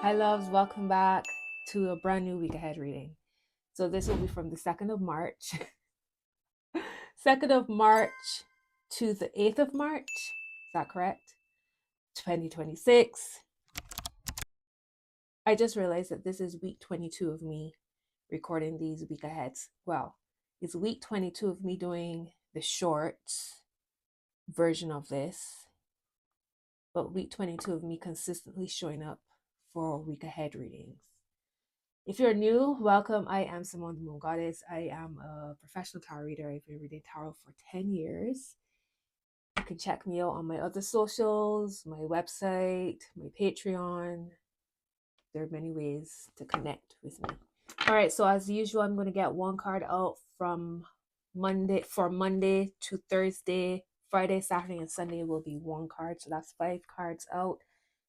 Hi loves, welcome back to a brand new week ahead reading. So this will be from the 2nd of March. 2nd of March to the 8th of March. Is that correct? 2026. I just realized that this is week 22 of me recording these week aheads. Well, it's week 22 of me doing the short version of this, but week 22 of me consistently showing up for week ahead readings. If you're new, welcome. I am Simone the Moon Goddess. I am a professional tarot reader. I've been reading tarot for 10 years. You can check me out on my other socials, my website, my Patreon. There are many ways to connect with me. All right, so as usual, I'm going to get one card out from Monday to Thursday. Friday, Saturday, and Sunday will be one card. So that's 5 cards out.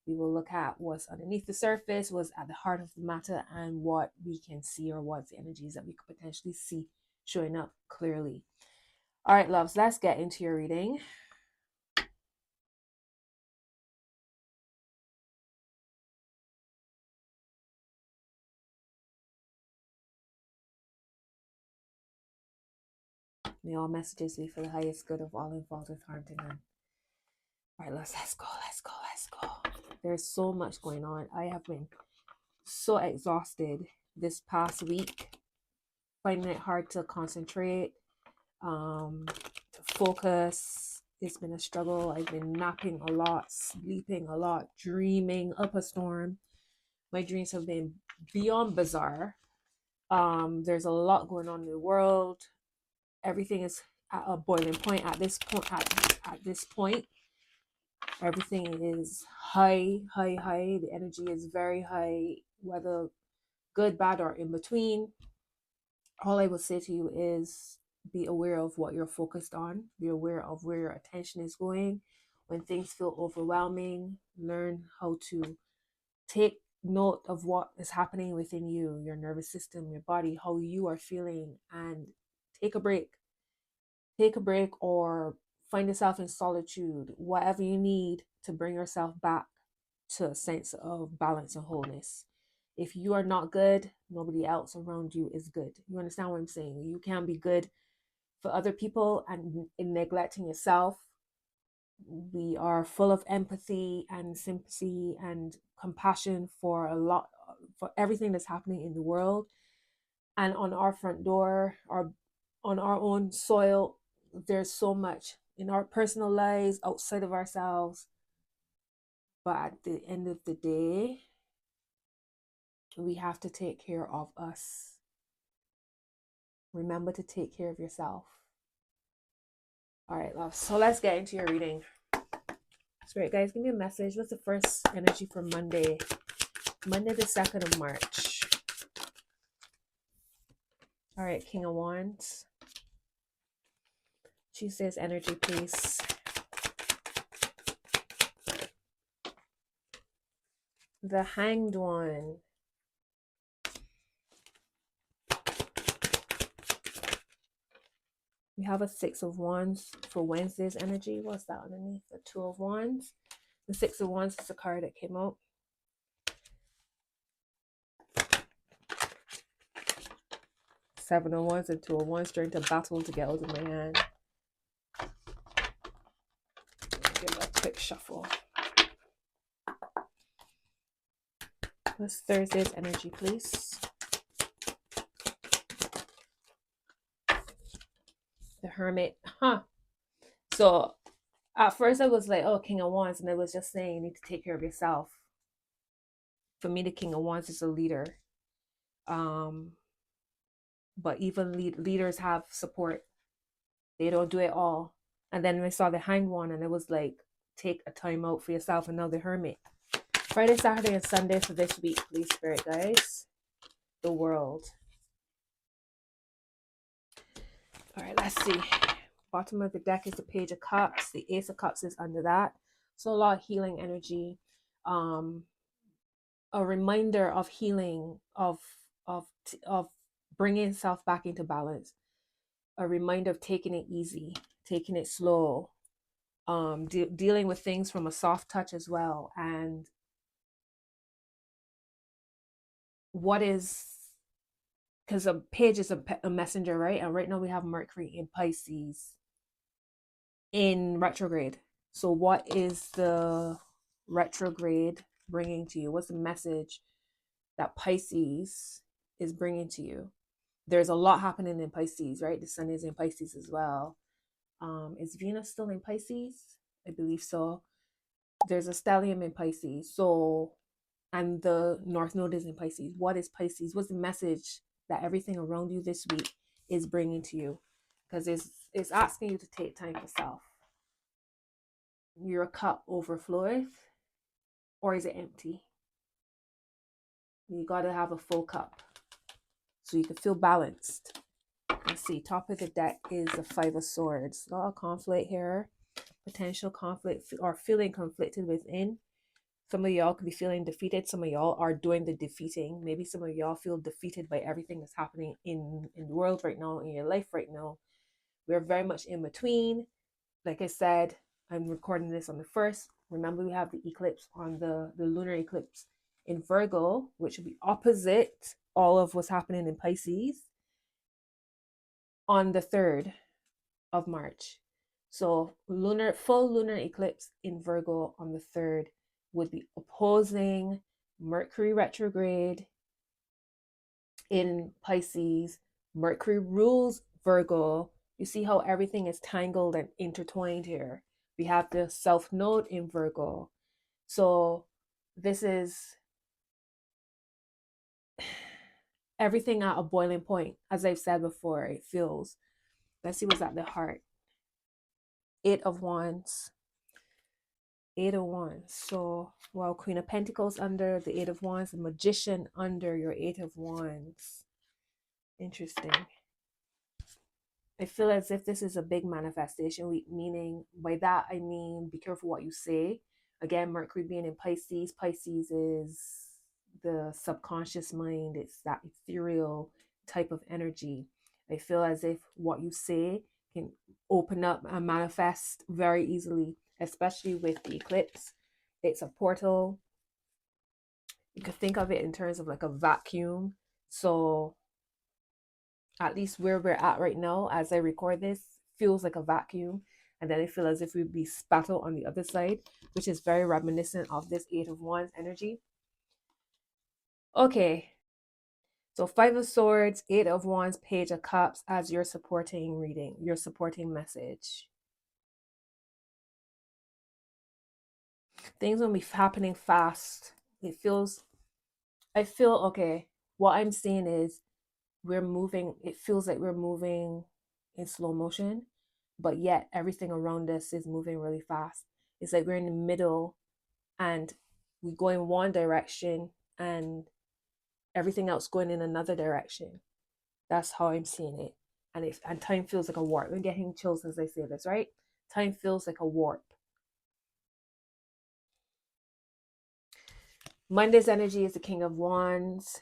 We will look at what's underneath the surface, what's at the heart of the matter, and what we can see, or what's the energies that we could potentially see showing up clearly. All right, loves, let's get into your reading. May all messages be for the highest good of all involved with harm to none. All right, let's go. There's so much going on. I have been so exhausted this past week, finding it hard to concentrate, to focus. It's been a struggle. I've been napping a lot, sleeping a lot, dreaming up a storm. My dreams have been beyond bizarre. There's a lot going on in the world. Everything is at a boiling point at this point. At this point, everything is high. The energy is very high, whether good, bad, or in between. All I will say to you is be aware of what you're focused on. Be aware of where your attention is going. When things feel overwhelming, learn how to take note of what is happening within you, your nervous system, your body, how you are feeling, and take a break. Take a break, or find yourself in solitude, whatever you need to bring yourself back to a sense of balance and wholeness. If you are not good, nobody else around you is good. You understand what I'm saying? You can't be good for other people and in neglecting yourself. We are full of empathy and sympathy and compassion for for everything that's happening in the world. And on our front door, or on our own soil, there's so much in our personal lives, outside of ourselves. But at the end of the day, we have to take care of us. Remember to take care of yourself. All right, love. So let's get into your reading. Spirit guys, give me a message. What's the first energy for Monday? Monday the 2nd of March. All right, King of Wands. Tuesday's energy, please. The Hanged One. We have a 6 of Wands for Wednesday's energy. What's that underneath? The 2 of Wands. The 6 of Wands is the card that came out. Seven of Wands and 2 of Wands trying to battle to get out of my hand. Give it a quick shuffle. What's Thursday's energy, please? The Hermit. So at first I was like, oh, King of Wands, and I was just saying you need to take care of yourself. For me, the King of Wands is a leader. But even leaders have support. They don't do it all. And then I saw the Hanged One, and it was like, take a time out for yourself. And now the Hermit. Friday, Saturday, and Sunday for this week, please, Spirit guys. The World. All right, let's see. Bottom of the deck is the Page of Cups. The Ace of Cups is under that. So a lot of healing energy. A reminder of healing, of bringing self back into balance. A reminder of taking it easy, taking it slow, dealing with things from a soft touch as well, and what is, because a page is a messenger, right? And right now we have Mercury in Pisces in retrograde. So what is the retrograde bringing to you? What's the message that Pisces is bringing to you? There's a lot happening in Pisces, right? The sun is in Pisces as well. Is Venus still in Pisces? I believe so. There's a stellium in Pisces. So, and the North Node is in Pisces. What is Pisces? What's the message that everything around you this week is bringing to you? Because it's asking you to take time for self. Your cup overfloweth, or is it empty? You got to have a full cup so you can feel balanced. Let's see, top of the deck is the Five of Swords. A lot of conflict here, potential conflict, or feeling conflicted within. Some of y'all could be feeling defeated. Some of y'all are doing the defeating. Maybe some of y'all feel defeated by everything that's happening in the world right now, in your life right now. We're very much in between. Like I said, I'm recording this on the 1st. Remember, we have the eclipse on the lunar eclipse in Virgo, which will be opposite all of what's happening in Pisces on the 3rd of March. So full lunar eclipse in Virgo on the 3rd would be opposing Mercury retrograde in Pisces. Mercury rules Virgo. You see how everything is tangled and intertwined here. We have the South Node in Virgo. So this is everything at a boiling point. As I've said before, it feels. Let's see what's at the heart. 8 of Wands. 8 of Wands. So, well, Queen of Pentacles under the 8 of Wands, the Magician under your 8 of Wands. Interesting. I feel as if this is a big manifestation week, meaning by that I mean be careful what you say. Again, Mercury being in Pisces. Pisces is the subconscious mind. It's that ethereal type of energy. I feel as if what you say can open up and manifest very easily, especially with the eclipse. It's a portal. You could think of it in terms of like a vacuum. So at least where we're at right now, as I record this, feels like a vacuum. And then I feel as if we'd be spattled on the other side, which is very reminiscent of this 8 of Wands energy. Okay. So 5 of Swords, 8 of Wands, Page of Cups as your supporting reading, your supporting message. Things will be happening fast. I feel, okay, what I'm seeing is we're moving, it feels like we're moving in slow motion, but yet everything around us is moving really fast. It's like we're in the middle and we go in one direction and everything else going in another direction. That's how I'm seeing it. And time feels like a warp. I'm getting chills as I say this, right? Time feels like a warp. Monday's energy is the King of Wands.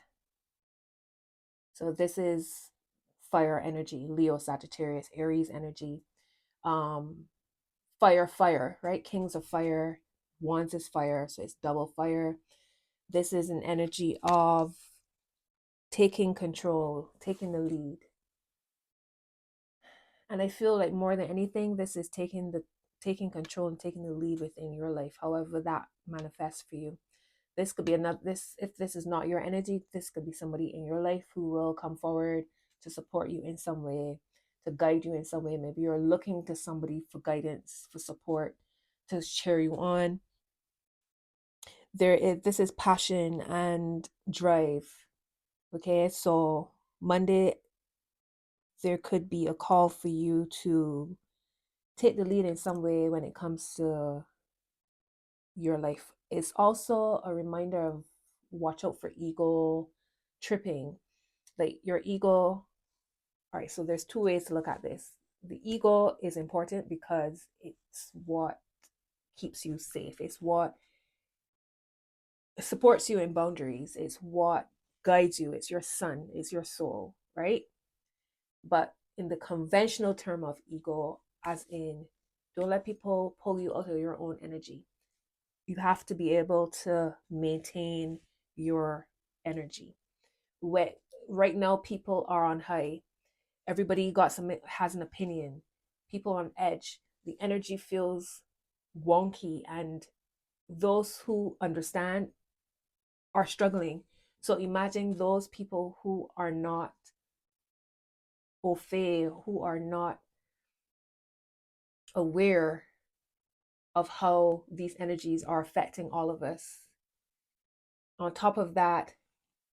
So this is fire energy, Leo, Sagittarius, Aries energy. Fire, right? Kings of fire, Wands is fire, so it's double fire. This is an energy of taking control, taking the lead. And I feel like more than anything, this is taking control and taking the lead within your life, however that manifests for you. This could be if this is not your energy, this could be somebody in your life who will come forward to support you in some way, to guide you in some way. Maybe you're looking to somebody for guidance, for support, to cheer you on. This is passion and drive. Okay, so Monday, there could be a call for you to take the lead in some way when it comes to your life. It's also a reminder of watch out for ego tripping. Like your ego, all right, so there's two ways to look at this. The ego is important because it's what keeps you safe. It's what supports you in boundaries. It's what guides you. It's your sun, it's your soul, right? But in the conventional term of ego, as in, don't let people pull you out of your own energy. You have to be able to maintain your energy. Right now people are on high. Everybody has an opinion. People on edge. The energy feels wonky, and those who understand are struggling. So imagine those people who are not au fait, who are not aware of how these energies are affecting all of us. On top of that,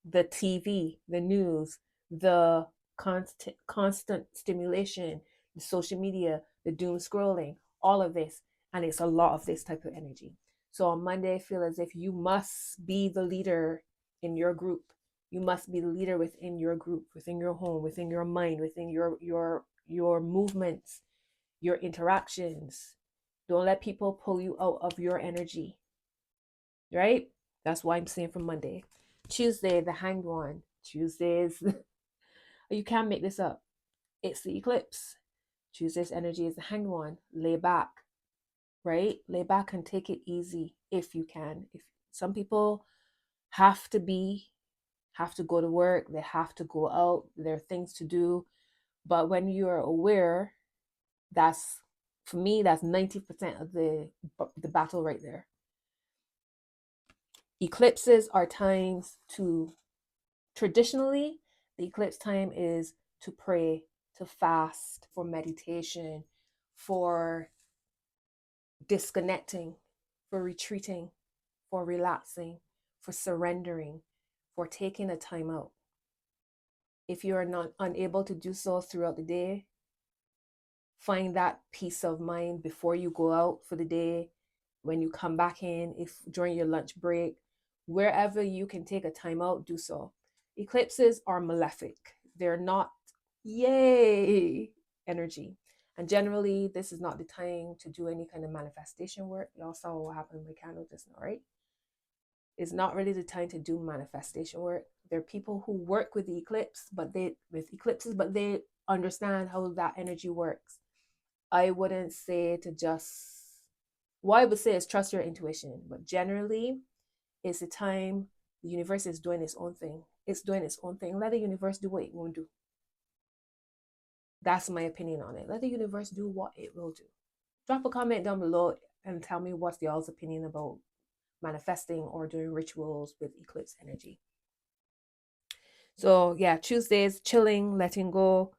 the TV, the news, the constant stimulation, the social media, the doom scrolling, all of this. And it's a lot of this type of energy. So on Monday, I feel as if you must be the leader in your group. You must be the leader within your group, within your home, within your mind, within your movements, your interactions. Don't let people pull you out of your energy. Right? That's why I'm saying from Monday. Tuesday, the hanged one. Tuesdays, you can't make this up. It's the eclipse. Tuesday's energy is the hanged one. Lay back, right? Lay back and take it easy if you can. If some people have to go to work, they have to go out, there are things to do. But when you're aware, that's for me, that's 90% of the battle right there. Eclipses are times to traditionally, the eclipse time is to pray, to fast, for meditation, for disconnecting, for retreating, for relaxing, for surrendering, for taking a time out. If you are not unable to do so throughout the day, find that peace of mind before you go out for the day, when you come back in, if during your lunch break, wherever you can take a time out, do so. Eclipses are malefic. They're not yay energy. And generally, this is not the time to do any kind of manifestation work. Y'all saw what happened with candle just now, right? It's not really the time to do manifestation work. There are people who work with the eclipse, but they understand how that energy works. I wouldn't say to just, what I would say is trust your intuition, but generally, it's a time the universe is doing its own thing. It's doing its own thing. Let the universe do what it won't do. That's my opinion on it. Let the universe do what it will do. Drop a comment down below and tell me what's y'all's opinion about manifesting or doing rituals with eclipse energy. So yeah, Tuesdays, chilling, letting go,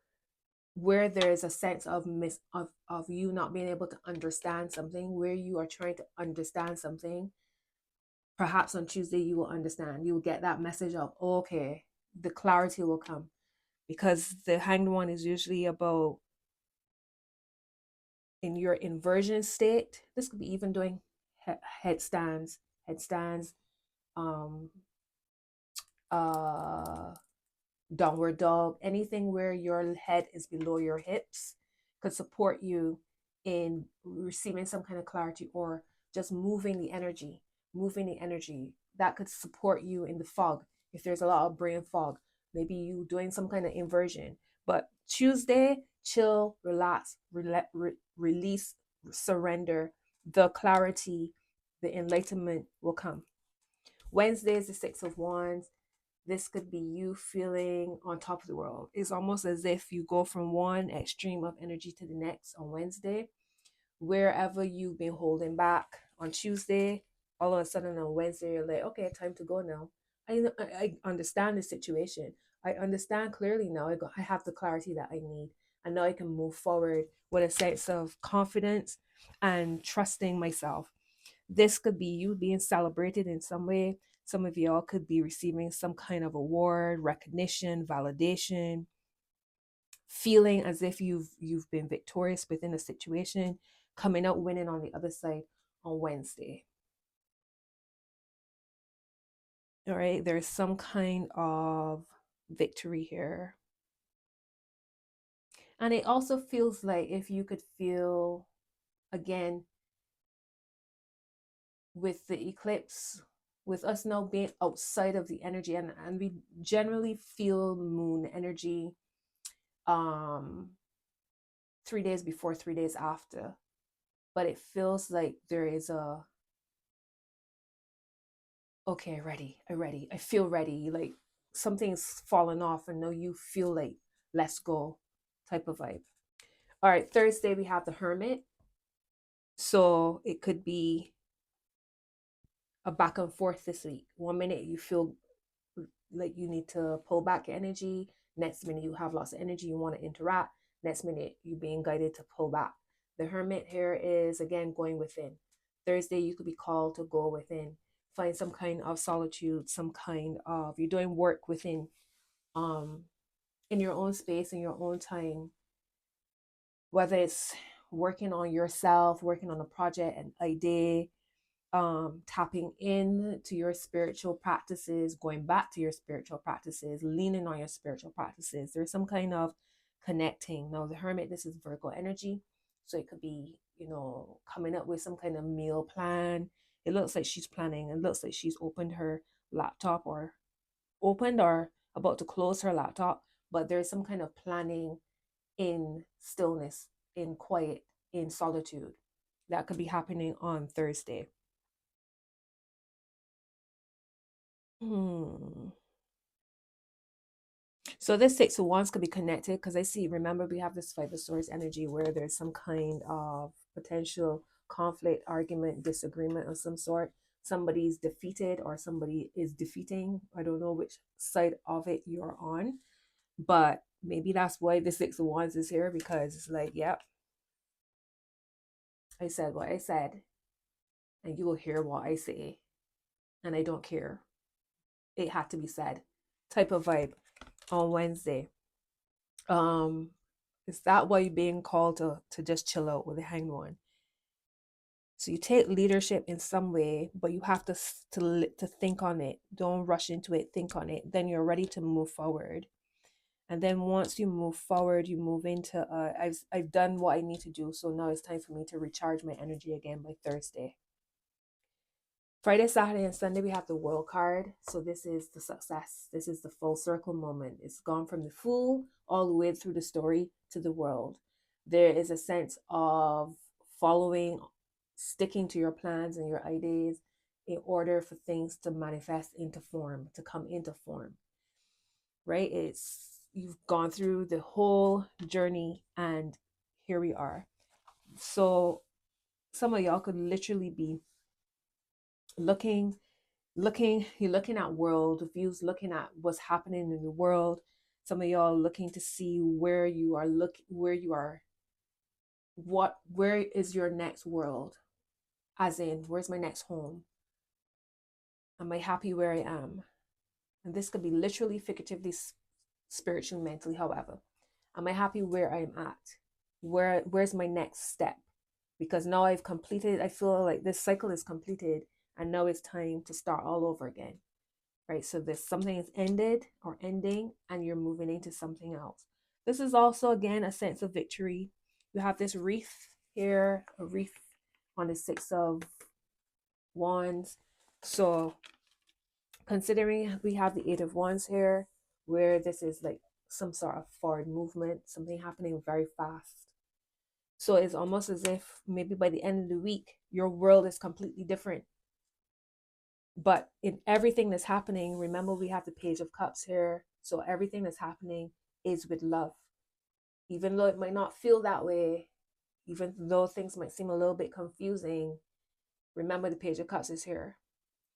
where there's a sense of you not being able to understand something, where you are trying to understand something. Perhaps on Tuesday you will understand. You will get that message of, okay, the clarity will come, because the hanged one is usually about in your inversion state. This could be even doing headstands, um, downward dog, anything where your head is below your hips could support you in receiving some kind of clarity, or just moving the energy that could support you in the fog. If there's a lot of brain fog, maybe you doing some kind of inversion. But Tuesday, chill, relax, release, surrender. The clarity, the enlightenment will come. Wednesday is the Six of Wands. This could be you feeling on top of the world. It's almost as if you go from one extreme of energy to the next on Wednesday. Wherever you've been holding back on Tuesday, all of a sudden on Wednesday, you're like, okay, time to go now. I understand the situation. I understand clearly now. I have the clarity that I need. And now I can move forward with a sense of confidence and trusting myself. This could be you being celebrated in some way. Some of y'all could be receiving some kind of award, recognition, validation, feeling as if you've been victorious within a situation, coming out winning on the other side on Wednesday. All right, there's some kind of victory here. And it also feels like if you could feel, again, with the eclipse, with us now being outside of the energy, and we generally feel moon energy 3 days before, 3 days after, but it feels like there is a, okay, I feel ready, like something's fallen off and now you feel like let's go type of vibe. All right, Thursday we have the Hermit. So it could be a back and forth this week. One minute you feel like you need to pull back your energy. Next minute you have lots of energy, you want to interact. Next minute you're being guided to pull back. The Hermit here is again going within. Thursday you could be called to go within. Find some kind of solitude, some kind of you're doing work within, um in your own space, in your own time, whether it's working on yourself, working on a project, an idea, tapping in to your spiritual practices, going back to your spiritual practices, leaning on your spiritual practices. There's some kind of connecting. Now, the Hermit, this is Virgo energy. So it could be, coming up with some kind of meal plan. It looks like she's planning. It looks like she's opened her laptop or about to close her laptop. But there's some kind of planning in stillness, in quiet, in solitude that could be happening on Thursday. So this 6 of Wands could be connected because I see, remember, we have this 5 of Swords energy where there's some kind of potential conflict, argument, disagreement of some sort. Somebody's defeated or somebody is defeating. I don't know which side of it you're on, but maybe that's why the 6 of Wands is here, because it's like, yep, I said what I said, and you will hear what I say, and I don't care. It had to be said type of vibe on Wednesday. Is that why you're being called to just chill out with the Hanged One? So you take leadership in some way, but you have to think on it. Don't rush into it. Think on it. Then you're ready to move forward. And then once you move forward, you move into I've done what I need to do. So now it's time for me to recharge my energy again by Thursday. Friday, Saturday, and Sunday, we have the World card. So this is the success. This is the full circle moment. It's gone from the Fool all the way through the story to the World. There is a sense of following, sticking to your plans and your ideas in order for things to manifest into form, to come into form, right? You've gone through the whole journey and here we are. So some of y'all could literally be looking you're looking at world views, looking at what's happening in the world. Some of y'all looking to see where you are, where is your next world, as in where's my next home, am I happy where I am? And this could be literally, figuratively, spiritually, mentally, however. Am I happy where I'm at? Where's my next step? Because now I've completed, I feel like this cycle is completed, and now it's time to start all over again, right? So there's something is ended or ending, and you're moving into something else. This is also, again, a sense of victory. You have this wreath here, a wreath on the 6 of Wands. So considering we have the 8 of Wands here, where this is like some sort of forward movement, something happening very fast. So it's almost as if maybe by the end of the week, your world is completely different. But in everything that's happening, remember we have the Page of Cups here. So everything that's happening is with love. Even though it might not feel that way, even though things might seem a little bit confusing, remember the Page of Cups is here.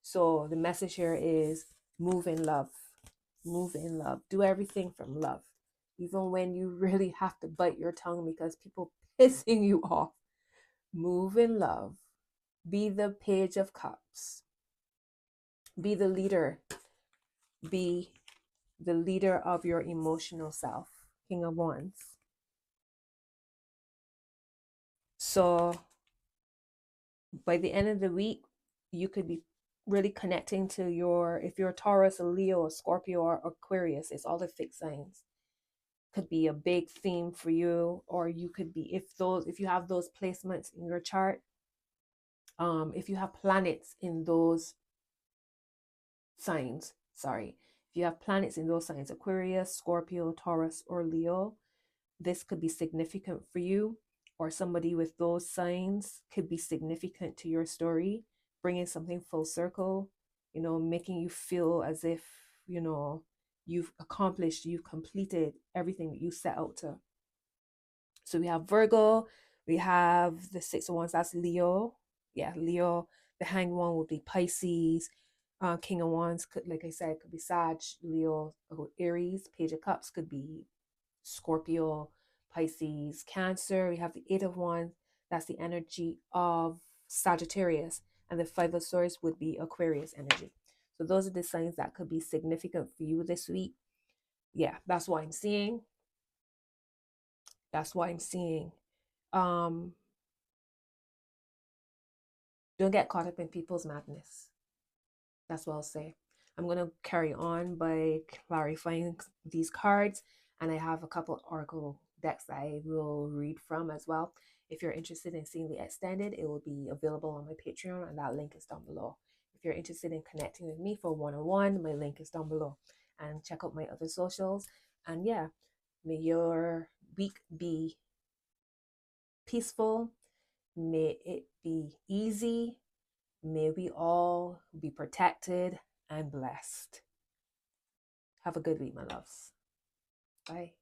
So the message here is move in love. Move in love. Do everything from love. Even when you really have to bite your tongue because people pissing you off. Move in love. Be the Page of Cups. Be the leader. Be the leader of your emotional self. King of Wands. So by the end of the week, you could be really connecting to if you're a Taurus, a Leo, a Scorpio, or Aquarius, it's all the fixed signs. Could be a big theme for you, or you could be, if you have those placements in your chart, if you have planets in those signs, if you have planets in those signs, Aquarius, Scorpio, Taurus, or Leo, this could be significant for you, or somebody with those signs could be significant to your story, bringing something full circle, making you feel as if, you've accomplished, you've completed everything that you set out to. So we have Virgo, we have the Six of Wands, that's Leo. Yeah, Leo. The Hanged One would be Pisces. King of Wands could, like I said, could be Sag, Leo, or Aries. Page of Cups could be Scorpio, Pisces, Cancer. We have the Eight of Wands, that's the energy of Sagittarius. And the Five of Swords would be Aquarius energy. So those are the signs that could be significant for you this week. Yeah, that's what I'm seeing. That's what I'm seeing. Um, don't get caught up in people's madness. That's what I'll say. I'm going to carry on by clarifying these cards, and I have a couple oracle decks that I will read from as well. If you're interested in seeing the extended, it will be available on my Patreon, and that link is down below. If you're interested in connecting with me for one-on-one, my link is down below. And check out my other socials. And yeah, may your week be peaceful. May it be easy. May we all be protected and blessed. Have a good week, my loves. Bye.